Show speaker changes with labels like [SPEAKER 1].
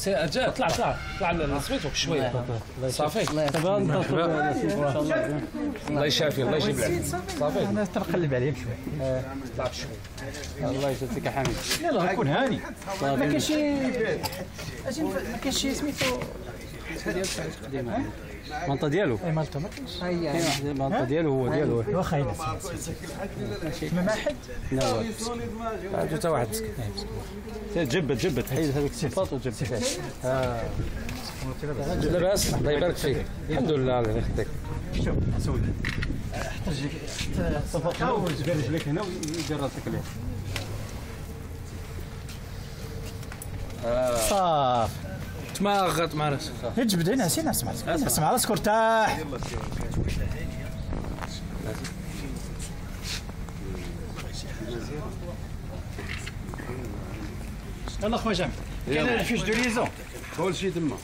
[SPEAKER 1] رجال طلع للسويت شويه صافي. الله يشافي الله يجيب العافيه صافي.
[SPEAKER 2] انا تنقلب عليك شويه.
[SPEAKER 1] طلع بشويه.
[SPEAKER 3] الله يجازيك حميد.
[SPEAKER 2] يلاه كون هاني. ما كاينش ما كاينش سميتو
[SPEAKER 3] المنطقه ديالو.
[SPEAKER 2] اي مالته ما كاينش.
[SPEAKER 3] كاين واحد المنطقه ديالو هو ديالو.
[SPEAKER 2] واخا ينس ما معحد.
[SPEAKER 3] لا
[SPEAKER 1] عاد حتى واحد
[SPEAKER 3] جبت حيد هذوك الصفات وجبت.
[SPEAKER 1] لاباس الله يبارك فيك. الحمد لله الله يخليك.
[SPEAKER 2] شوف سولي
[SPEAKER 3] صفقه وجبر رجليك هنا ويدير راسك عليه.
[SPEAKER 2] صافي
[SPEAKER 1] تماغط مع راسك.
[SPEAKER 2] جبد هنا سينا اسمع راسك ارتاح. يلا خويا جامع كاين الفيش دو ليزون
[SPEAKER 4] كل شيء تما.